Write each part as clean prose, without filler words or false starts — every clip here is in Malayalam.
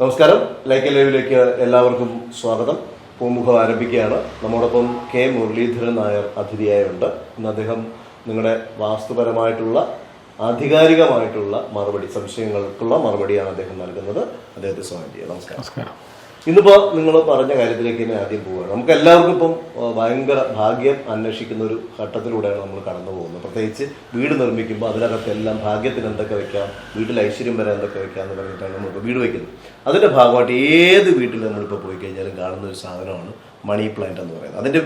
നമസ്കാരം. ലൈക്ക് ലൈവിലേക്ക് എല്ലാവർക്കും സ്വാഗതം. പൂമുഖം ആരംഭിക്കുകയാണ്. നമ്മോടൊപ്പം കെ മുരളീധരൻ നായർ അതിഥിയായുണ്ട്. ഇന്ന് അദ്ദേഹം നിങ്ങളുടെ വാസ്തുപരമായിട്ടുള്ള ആധികാരികമായിട്ടുള്ള മറുപടി, സംശയങ്ങൾക്കുള്ള മറുപടിയാണ് അദ്ദേഹം നൽകുന്നത്. അദ്ദേഹത്തെ സ്വാഗതം ചെയ്യാം. നമസ്കാരം. ഇന്നിപ്പോൾ നിങ്ങൾ പറഞ്ഞ കാര്യത്തിലേക്ക് തന്നെ ആദ്യം പോവുകയാണ്. നമുക്ക് എല്ലാവർക്കും ഇപ്പം ഭയങ്കര ഭാഗ്യം അന്വേഷിക്കുന്ന ഒരു ഘട്ടത്തിലൂടെയാണ് നമ്മൾ കടന്നു പോകുന്നത്. പ്രത്യേകിച്ച് വീട് നിർമ്മിക്കുമ്പോൾ അതിനകത്തെല്ലാം ഭാഗ്യത്തിന് എന്തൊക്കെ വെക്കാം, വീട്ടിൽ ഐശ്വര്യം വരെ എന്തൊക്കെ വെക്കാം എന്ന് പറഞ്ഞിട്ടാണ് നമ്മളിപ്പോൾ വീട് വയ്ക്കുന്നത്. അതിൻ്റെ ഭാഗമായിട്ട് ഏത് വീട്ടിൽ നമ്മളിപ്പോൾ പോയി കഴിഞ്ഞാലും കാണുന്ന ഒരു സാധനമാണ് മണി പ്ലാന്റ് എന്ന് പറയുന്നത്. അതിൻ്റെ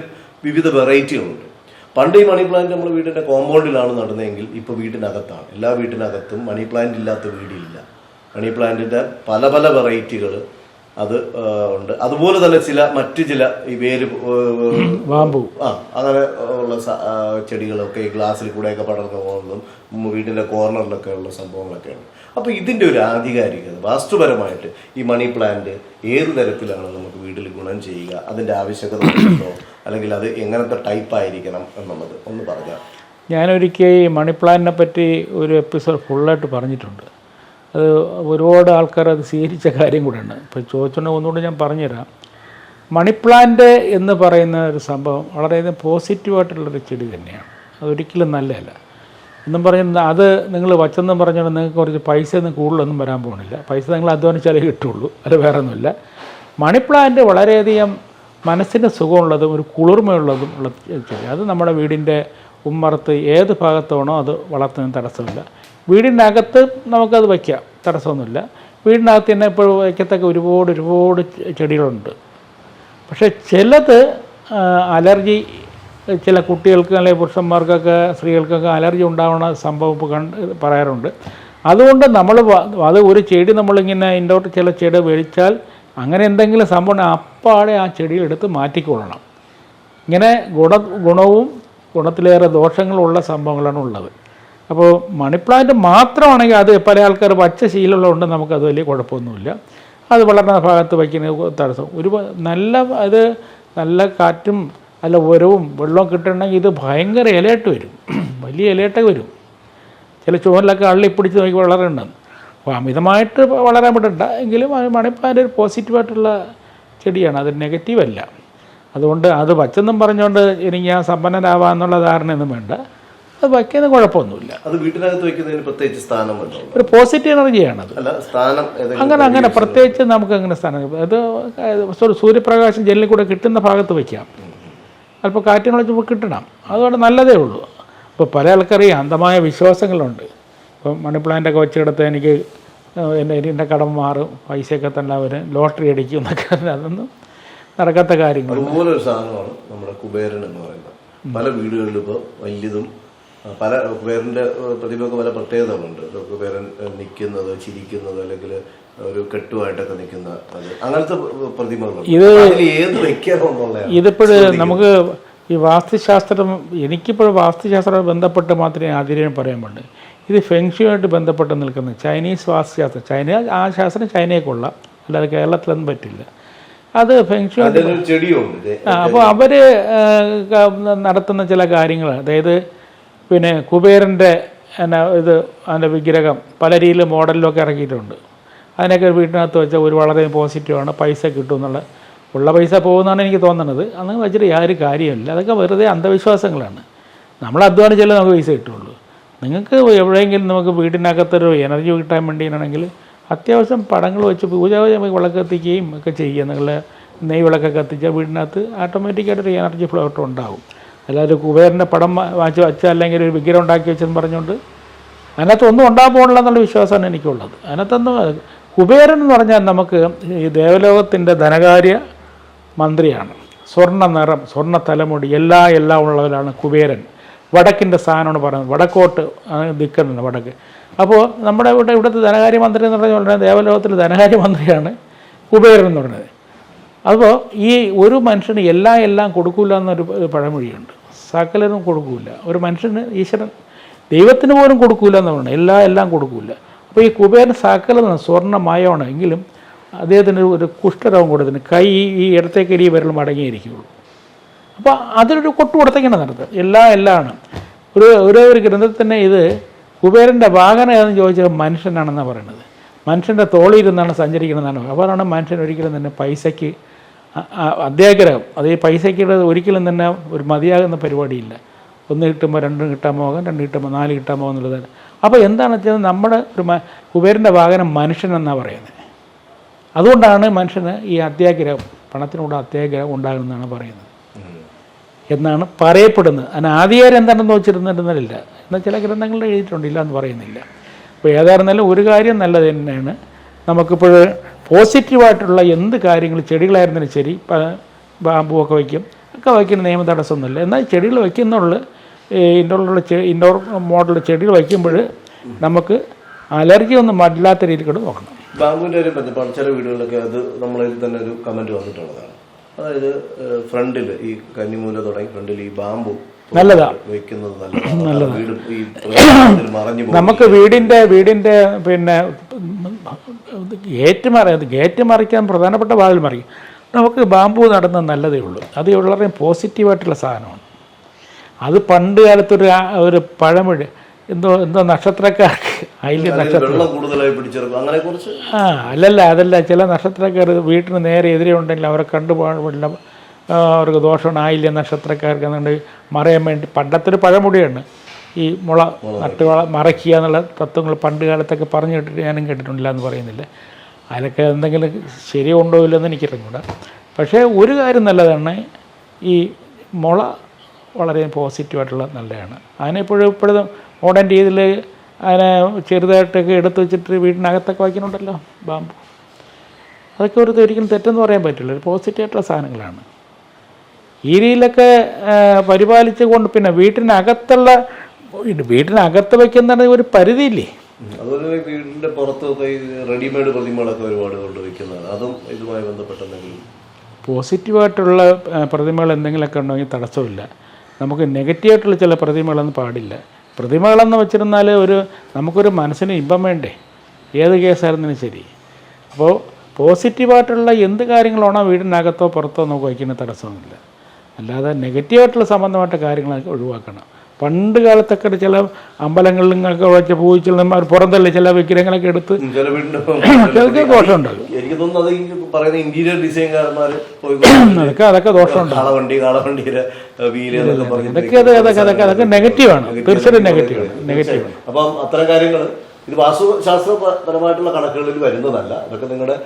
വിവിധ വെറൈറ്റികളുണ്ട്. പണ്ട് ഈ മണി പ്ലാന്റ് നമ്മൾ വീടിൻ്റെ കോമ്പൗണ്ടിലാണ് നടുന്നതെങ്കിൽ ഇപ്പോൾ വീട്ടിനകത്താണ്. എല്ലാ വീട്ടിനകത്തും മണി പ്ലാന്റ് ഇല്ലാത്ത വീടില്ല. മണി പ്ലാന്റിൻ്റെ പല പല വെറൈറ്റികൾ അത് ഉണ്ട്. അതുപോലെ തന്നെ മറ്റു ചില ഈ വേര് ബാമ്പു അങ്ങനെ ഉള്ള ചെടികളൊക്കെ ഈ ഗ്ലാസ്സിൽ കൂടെയൊക്കെ പടർന്നു പോകുന്നതും വീടിൻ്റെ കോർണറിലൊക്കെ ഉള്ള സംഭവങ്ങളൊക്കെയാണ്. അപ്പോൾ ഇതിൻ്റെ ഒരു ആധികാരികത വാസ്തുപരമായിട്ട് ഈ മണി പ്ലാന്റ് ഏത് തരത്തിലാണ് നമുക്ക് വീട്ടിൽ ഗുണം ചെയ്യുക, അതിൻ്റെ ആവശ്യകത ഉണ്ടോ, അല്ലെങ്കിൽ അത് എങ്ങനത്തെ ടൈപ്പ് ആയിരിക്കണം എന്നുള്ളത് ഒന്ന് പറഞ്ഞാൽ. ഞാനൊരിക്കൽ ഈ മണി പ്ലാന്റിനെ പറ്റി ഒരു എപ്പിസോഡ് ഫുള്ളായിട്ട് പറഞ്ഞിട്ടുണ്ട്. അത് ഒരുപാട് ആൾക്കാർ അത് സ്വീകരിച്ച കാര്യം കൂടെയാണ്. ഇപ്പോൾ ചോദിച്ചുകൊണ്ട് ഒന്നുകൂടി ഞാൻ പറഞ്ഞുതരാം. മണി പ്ലാന്റ് എന്ന് പറയുന്ന ഒരു സംഭവം വളരെയധികം പോസിറ്റീവായിട്ടുള്ളൊരു ചെടി തന്നെയാണ്. അതൊരിക്കലും നല്ലതല്ല എന്നും പറഞ്ഞാൽ അത് നിങ്ങൾ വച്ചെന്നും പറഞ്ഞാൽ നിങ്ങൾക്ക് കുറച്ച് പൈസ ഒന്നും കൂടുതലൊന്നും വരാൻ പോകുന്നില്ല. പൈസ നിങ്ങൾ അധ്വാനിച്ചാലേ കിട്ടുള്ളൂ, അത് വേറെ ഒന്നുമില്ല. മണി പ്ലാന്റ് വളരെയധികം മനസ്സിന് സുഖമുള്ളതും ഒരു കുളിർമയുള്ളതും ഉള്ള ചെടി. അത് നമ്മുടെ വീടിൻ്റെ ഉമ്മറത്ത് ഏത് ഭാഗത്താണോ അത് വളർത്തുന്നതിന് തടസ്സമില്ല. വീടിൻ്റെ അകത്ത് നമുക്കത് വയ്ക്കാം, തടസ്സമൊന്നുമില്ല. വീടിനകത്ത് തന്നെ ഇപ്പോൾ വയ്ക്കത്തക്ക ഒരുപാട് ചെടികളുണ്ട്. പക്ഷേ ചിലത് അലർജി, ചില കുട്ടികൾക്ക് അല്ലെങ്കിൽ പുരുഷന്മാർക്കൊക്കെ സ്ത്രീകൾക്കൊക്കെ അലർജി ഉണ്ടാവുന്ന സംഭവം ഇപ്പോൾ പറയാറുണ്ട്. അതുകൊണ്ട് നമ്മൾ അത് ഒരു ചെടി നമ്മളിങ്ങനെ ഇൻഡോർ ചില ചെടി മേടിച്ചാൽ അങ്ങനെ എന്തെങ്കിലും സംഭവം അപ്പാടെ ആ ചെടിയെടുത്ത് മാറ്റിക്കൊള്ളണം. ഇങ്ങനെ ഗുണവും ഗുണത്തിലേറെ ദോഷങ്ങളുള്ള സംഭവങ്ങളാണ് ഉള്ളത്. അപ്പോൾ മണി പ്ലാന്റ് മാത്രമാണെങ്കിൽ അത് പല ആൾക്കാർ വച്ച ശീലമുള്ളതുകൊണ്ട് നമുക്കത് വലിയ കുഴപ്പമൊന്നുമില്ല. അത് വളർന്ന ഭാഗത്ത് വയ്ക്കുന്ന തടസ്സം നല്ല കാറ്റും നല്ല ഉരവും വെള്ളവും കിട്ടണമെങ്കിൽ ഇത് ഭയങ്കര ഇലയിട്ട് വരും, വലിയ ഇലയിട്ടൊക്കെ വരും. ചില ചുവരിലൊക്കെ അള്ളിപ്പിടിച്ച് നോക്കി വളരുന്നുണ്ട്. അപ്പോൾ അമിതമായിട്ട് വളരാൻ പറ്റണ്ട. എങ്കിലും മണി പ്ലാന്റ് ഒരു പോസിറ്റീവായിട്ടുള്ള ചെടിയാണ്, അത് നെഗറ്റീവല്ല. അതുകൊണ്ട് അത് വച്ചെന്നും പറഞ്ഞുകൊണ്ട് എനിക്ക് ഞാൻ സമ്പന്നനാവാന്നുള്ള ധാരണയൊന്നും വേണ്ട. അത് വയ്ക്കുന്നത് കുഴപ്പമൊന്നുമില്ല. അത് വീട്ടിനകത്ത് വയ്ക്കുന്നതിന് പ്രത്യേകിച്ച് സ്ഥാനം ഒരു പോസിറ്റീവ് എനർജിയാണത്. അങ്ങനെ പ്രത്യേകിച്ച് നമുക്ക് അങ്ങനെ സ്ഥാനം അത് സൂര്യപ്രകാശം ജനലിൽ കൂടെ കിട്ടുന്ന ഭാഗത്ത് വയ്ക്കാം. അല്പം കാറ്റിനൊളിച്ച് കിട്ടണം, അതുകൊണ്ട് നല്ലതേ ഉള്ളൂ. ഇപ്പോൾ പല ആൾക്കാരും അന്ധമായ വിശ്വാസങ്ങളുണ്ട്. ഇപ്പം മണി പ്ലാന്റൊക്കെ വെച്ചെടുത്ത് എനിക്ക് എൻ്റെ കടം മാറും, പൈസയൊക്കെ തന്നെ അവർ ലോട്ടറി അടിക്കും എന്നൊക്കെ. അതൊന്നും നടക്കാത്ത കാര്യങ്ങൾ. അതുപോലെ ഒരു സാധനമാണ് നമ്മുടെ കുബേരൻ എന്ന് പറയുന്നത്. പല വീടുകളിലും ഇപ്പോൾ വലിയതും പല കുബേരൻ്റെ പ്രതിമയൊക്കെ പല പ്രത്യേകതകളുണ്ട്. കുബേരൻ നിൽക്കുന്നത്, ചിരിക്കുന്നത്, അല്ലെങ്കിൽ ഒരു കെട്ടുമായിട്ടൊക്കെ നിൽക്കുന്ന അങ്ങനത്തെ പ്രതിമകളുണ്ട്. ഏത് വെക്കാമെന്നുള്ള ഇതിപ്പോഴും നമുക്ക് ഈ വാസ്തുശാസ്ത്രം, എനിക്കിപ്പോൾ വാസ്തുശാസ്ത്രവുമായി ബന്ധപ്പെട്ട് മാത്രമേ ആദ്യം പറയാൻ പാടുള്ളൂ. ഇത് ഫെങ്ഷുമായിട്ട് ബന്ധപ്പെട്ട് നിൽക്കുന്ന ചൈനീസ് വാസ്തുശാസ്ത്രം. ആ ശാസ്ത്രം ചൈനയെ കൊള്ളാം, അല്ലാതെ കേരളത്തിലൊന്നും പറ്റില്ല. അത് ഫെങ്ഷു. അപ്പോൾ അവർ നടത്തുന്ന ചില കാര്യങ്ങൾ, അതായത് പിന്നെ കുബേരൻ്റെ അതിൻ്റെ വിഗ്രഹം പല രീതിയിൽ മോഡലിലൊക്കെ ഇറക്കിയിട്ടുണ്ട്. അതിനൊക്കെ വീട്ടിനകത്ത് വെച്ചാൽ വളരെ പോസിറ്റീവാണ്, പൈസ കിട്ടും എന്നുള്ള ഉള്ള പൈസ പോകുന്നതാണ് എനിക്ക് തോന്നുന്നത്. അന്ന് വെച്ചിട്ട് യാതൊരു കാര്യമില്ല. അതൊക്കെ വെറുതെ അന്ധവിശ്വാസങ്ങളാണ്. നമ്മൾ അധ്വാനിച്ചാലേ നമുക്ക് പൈസ കിട്ടുള്ളൂ. നിങ്ങൾക്ക് എവിടെയെങ്കിലും നമുക്ക് വീട്ടിനകത്തൊരു എനർജി കിട്ടാൻ വേണ്ടിയാണെങ്കിൽ അത്യാവശ്യം പടങ്ങൾ വെച്ച് പൂജ വിളക്ക് കത്തിക്കുകയും ഒക്കെ ചെയ്യുക. നിങ്ങൾ നെയ് വിളക്കൊക്കെ കത്തിച്ചാൽ വീടിനകത്ത് ഓട്ടോമാറ്റിക്കായിട്ടൊരു എനർജി ഫ്ലോ ഉണ്ടാവും. അല്ലാതെ കുബേരൻ്റെ പടം വാങ്ങിച്ച് വെച്ചാൽ അല്ലെങ്കിൽ ഒരു വിഗ്രഹം ഉണ്ടാക്കി വെച്ചെന്ന് പറഞ്ഞുകൊണ്ട് അതിനകത്തൊന്നും ഉണ്ടാകാൻ പോകണില്ല എന്നുള്ള വിശ്വാസമാണ് എനിക്കുള്ളത്. അതിനകത്തൊന്നും കുബേരൻ എന്ന് പറഞ്ഞാൽ നമുക്ക് ഈ ദേവലോകത്തിൻ്റെ ധനകാര്യ മന്ത്രിയാണ്. സ്വർണ്ണ നിറം, സ്വർണ്ണ തലമുടി എല്ലാം ഉള്ളവരാണ് കുബേരൻ. വടക്കിൻ്റെ സ്ഥാനമാണ് പറയുന്നത്, വടക്കോട്ട് ദിക്കുന്നുണ്ട് വടക്ക്. അപ്പോൾ നമ്മുടെ ഇവിടുത്തെ ധനകാര്യമന്ത്രി എന്ന് പറഞ്ഞാൽ ദേവലോകത്തിൽ ധനകാര്യമന്ത്രിയാണ് കുബേരൻ എന്ന് പറയുന്നത്. അപ്പോൾ ഈ ഒരു മനുഷ്യന് എല്ലാം കൊടുക്കില്ല എന്നൊരു പഴമൊഴിയുണ്ട്. സകലരും കൊടുക്കില്ല. ഒരു മനുഷ്യന് ഈശ്വരൻ ദൈവത്തിന് പോലും കൊടുക്കില്ല എന്ന് പറയുന്നത്, എല്ലാം കൊടുക്കില്ല. അപ്പോൾ ഈ കുബേരൻ സകലം സ്വർണ്ണമയമാണ്. എങ്കിലും അദ്ദേഹത്തിന് ഒരു കുഷ്ഠരോഗം കൊടുത്തിന് കൈ ഈ ഇടത്തേക്ക് ഈ വിരൽ മടങ്ങിയിരിക്കുകയുള്ളൂ. അപ്പോൾ അതിനൊരു കൊട്ടു കൊടുത്തേക്കാണ് നടത്തുക. എല്ലാമാണ്. ഒരു ഗ്രന്ഥത്തിൽ തന്നെ ഇത് കുബേരൻ്റെ വാഹനം ഏതെന്ന് ചോദിച്ചാൽ മനുഷ്യനാണെന്നാണ് പറയുന്നത്. മനുഷ്യൻ്റെ തോളിയിരുന്നാണ് സഞ്ചരിക്കുന്നതാണ്. അവരാണ് മനുഷ്യൻ ഒരിക്കലും തന്നെ പൈസയ്ക്ക് അത്യാഗ്രഹം, അത് ഈ പൈസയ്ക്ക് ഒരിക്കലും തന്നെ ഒരു മതിയാകുന്ന പരിപാടിയില്ല. 1 കിട്ടുമ്പോൾ 2 കിട്ടാൻ പോകാം, 2 കിട്ടുമ്പോൾ 4 കിട്ടാൻ പോകുക എന്നുള്ളതാണ്. അപ്പോൾ എന്താണെന്ന് വെച്ചാൽ നമ്മുടെ ഒരു കുബേരൻ്റെ വാഹനം മനുഷ്യനെന്നാണ് പറയുന്നത്. അതുകൊണ്ടാണ് മനുഷ്യന് ഈ അത്യാഗ്രഹം, പണത്തിനോട് അത്യാഗ്രഹം ഉണ്ടാകുന്നതാണ് പറയുന്നത് എന്നാണ് പറയപ്പെടുന്നത്. അതിന് ആധികാരം എന്താണെന്ന് വെച്ചിരുന്നില്ല എന്നാൽ ചില ഗ്രന്ഥങ്ങളിൽ എഴുതിയിട്ടുണ്ട്, ഇല്ല എന്ന് പറയുന്നില്ല. അപ്പോൾ ഏതായിരുന്നാലും ഒരു കാര്യം നല്ലത് തന്നെയാണ്. നമുക്കിപ്പോൾ പോസിറ്റീവായിട്ടുള്ള എന്ത് കാര്യങ്ങൾ, ചെടികളായിരുന്നാലും ശരി, ബാമ്പുവൊക്കെ വയ്ക്കും, ഒക്കെ വയ്ക്കുന്ന നിയമ തടസ്സമൊന്നുമില്ല. എന്നാൽ ചെടികൾ വയ്ക്കുന്നുള്ളു, ഇൻഡോർ മോഡൽ ചെടികൾ വയ്ക്കുമ്പോൾ നമുക്ക് അലർജി ഒന്നും അല്ലാത്ത രീതിയിൽ കൂടെ നോക്കണം. ബാമ്പുവിൻ്റെ കാര്യം പറഞ്ഞപ്പോൾ ചില വീടുകളിലൊക്കെ അത് നമ്മളിൽ തന്നെ ഒരു കമൻറ്റ് വന്നിട്ടുള്ളതാണ്. അതായത് ഫ്രണ്ടിൽ ഈ കന്നിമൂല തുടങ്ങി ഫ്രണ്ടിൽ ഈ ബാമ്പു നല്ലതാ വെക്കുന്നത് നല്ലതാണ്. നമുക്ക് വീടിൻ്റെ പിന്നെ ഗേറ്റ് മറിക്കാൻ പ്രധാനപ്പെട്ട വാതിൽ മറിക്കും. നമുക്ക് ബാമ്പു നടുന്നത് നല്ലതേ ഉള്ളൂ. അത് വളരെ പോസിറ്റീവായിട്ടുള്ള സാധനമാണ്. അത് പണ്ട് കാലത്തൊരു ഒരു പഴമൊഴി എന്തോ നക്ഷത്രക്കാർക്ക് അതിൽ നക്ഷത്രം അതല്ല ചില നക്ഷത്രക്കാർ വീട്ടിന് നേരെ എതിരെ ഉണ്ടെങ്കിൽ അവരെ കണ്ടുപോകാൻ അവർക്ക് ദോഷമാണ്. ആയില്യ നക്ഷത്രക്കാർക്ക് അതുകൊണ്ട് മറയാൻ വേണ്ടി പണ്ടത്തൊരു പഴമൊഴിയാണ് ഈ മുള നട്ട് മറയ്ക്കുക എന്നുള്ള തത്വങ്ങൾ പണ്ട് കാലത്തൊക്കെ പറഞ്ഞു കേട്ടിട്ട് ഞാനും കേട്ടിട്ടില്ല എന്ന് പറയുന്നില്ല. അതിലൊക്കെ എന്തെങ്കിലും ശരിയുണ്ടോ ഇല്ലെന്ന് എനിക്കറിഞ്ഞൂടാ. പക്ഷേ ഒരു കാര്യം നല്ലതാണ്, ഈ മുള വളരെ പോസിറ്റീവായിട്ടുള്ള നല്ലതാണ്. ഇപ്പോഴും മോഡേൺ രീതിയിൽ അതിനെ ചെറുതായിട്ടൊക്കെ എടുത്ത് വെച്ചിട്ട് വീടിനകത്തൊക്കെ വയ്ക്കുന്നുണ്ടല്ലോ ബാമ്പു. അതൊക്കെ ഒരു ഒരിക്കലും തെറ്റെന്ന് പറയാൻ പറ്റില്ല, ഒരു പോസിറ്റീവായിട്ടുള്ള സാധനങ്ങളാണ്. ഈ രീതിയിലൊക്കെ പരിപാലിച്ച് കൊണ്ട് പിന്നെ വീട്ടിനകത്ത് വയ്ക്കുന്ന ഒരു പരിധിയില്ലേ. അതുപോലെ വീടിന്റെ പുറത്തൊക്കെ റെഡിമെയ്ഡ് പ്രതിമകളൊക്കെ ഒരുപാട് കൊണ്ടുവയ്ക്കുന്നതാണ്. അതും ഇതുമായി ബന്ധപ്പെട്ടെന്തെങ്കിലും പോസിറ്റീവായിട്ടുള്ള പ്രതിമകൾ എന്തെങ്കിലുമൊക്കെ ഉണ്ടെങ്കിൽ തടസ്സമില്ല. നമുക്ക് നെഗറ്റീവായിട്ടുള്ള ചില പ്രതിമകളൊന്നും പാടില്ല. പ്രതിമകളെന്ന് വെച്ചിരുന്നാൽ നമുക്കൊരു മനസ്സിന് ഇമ്പം വേണ്ടേ, ഏത് കേസായിരുന്നാലും ശരി. അപ്പോൾ പോസിറ്റീവായിട്ടുള്ള എന്ത് കാര്യങ്ങളാണോ വീടിനകത്തോ പുറത്തോ നമുക്ക് വയ്ക്കുന്ന തടസ്സമൊന്നുമില്ല. അല്ലാതെ നെഗറ്റീവായിട്ടുള്ള സംബന്ധമായിട്ട് കാര്യങ്ങളൊക്കെ ഒഴിവാക്കണം. പണ്ട് കാലത്തൊക്കെ ചില അമ്പലങ്ങളിലൊക്കെ വെച്ച പൂച്ചെല്ലന്മാർ പുറന്തല്ലേ ചില വിഗ്രഹങ്ങളൊക്കെ എടുത്ത് ചിലർക്ക് ദോഷമുണ്ടാകും. എനിക്ക് തോന്നുന്നത് ഇന്റീരിയർ ഡിസൈൻകാരന്മാർ അതൊക്കെ ദോഷമുണ്ടാകും. അതൊക്കെ നെഗറ്റീവാണ്, തീർച്ചയായിട്ടും നെഗറ്റീവാണ്. അപ്പം അത്തരം കാര്യങ്ങൾ ഇത് വാസ്തുശാസ്ത്രപരമായിട്ടുള്ള കണക്കുകളിൽ വരുന്നതല്ല. അതൊക്കെ നിങ്ങളുടെ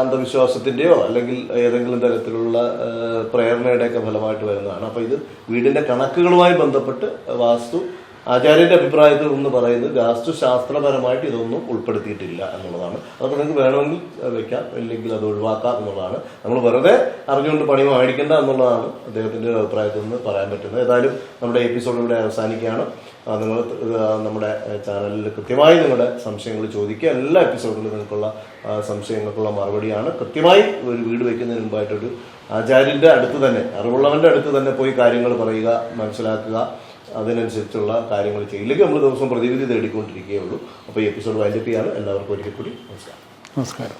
അന്ധവിശ്വാസത്തിൻ്റെയോ അല്ലെങ്കിൽ ഏതെങ്കിലും തരത്തിലുള്ള പ്രേരണയുടെയൊക്കെ ഫലമായിട്ട് വരുന്നതാണ്. അപ്പോൾ ഇത് വീടിൻ്റെ കണക്കുകളുമായി ബന്ധപ്പെട്ട് വാസ്തു ആചാര്യൻ്റെ അഭിപ്രായത്തിൽ ഒന്ന് പറയുന്നത് വാസ്തുശാസ്ത്രപരമായിട്ട് ഇതൊന്നും ഉൾപ്പെടുത്തിയിട്ടില്ല എന്നുള്ളതാണ്. അതൊക്കെ നിങ്ങൾക്ക് വേണമെങ്കിൽ വെക്കാം, അല്ലെങ്കിൽ അത് ഒഴിവാക്കാം എന്നുള്ളതാണ്. നമ്മൾ വെറുതെ അറിഞ്ഞുകൊണ്ട് പണി മേടിക്കേണ്ട എന്നുള്ളതാണ് അദ്ദേഹത്തിൻ്റെ അഭിപ്രായത്തിൽ നിന്ന് പറയാൻ പറ്റുന്നത്. ഏതായാലും നമ്മുടെ എപ്പിസോഡ് ഇവിടെ അവസാനിക്കുകയാണ്. നിങ്ങൾ നമ്മുടെ ചാനലിൽ കൃത്യമായി നിങ്ങളുടെ സംശയങ്ങൾ ചോദിക്കുക. എല്ലാ എപ്പിസോഡിലും നിങ്ങൾക്കുള്ള സംശയങ്ങൾക്കുള്ള മറുപടിയാണ്. കൃത്യമായി ഒരു വീട് വയ്ക്കുന്നതിന് മുമ്പായിട്ടൊരു ആചാര്യൻ്റെ അടുത്ത് തന്നെ, അറിവുള്ളവൻ്റെ അടുത്ത് തന്നെ പോയി കാര്യങ്ങൾ പറയുക, മനസ്സിലാക്കുക, അതിനനുസരിച്ചുള്ള കാര്യങ്ങൾ ചെയ്യില്ലെങ്കിൽ നമ്മൾ ദിവസം പ്രതിവിധി തേടിക്കൊണ്ടിരിക്കുകയുള്ളൂ. അപ്പോൾ ഈ എപ്പിസോഡ് വൈൻഡപ്പ് ചെയ്യാണ്. എല്ലാവർക്കും ഒരിക്കൽ കൂടി നമസ്കാരം.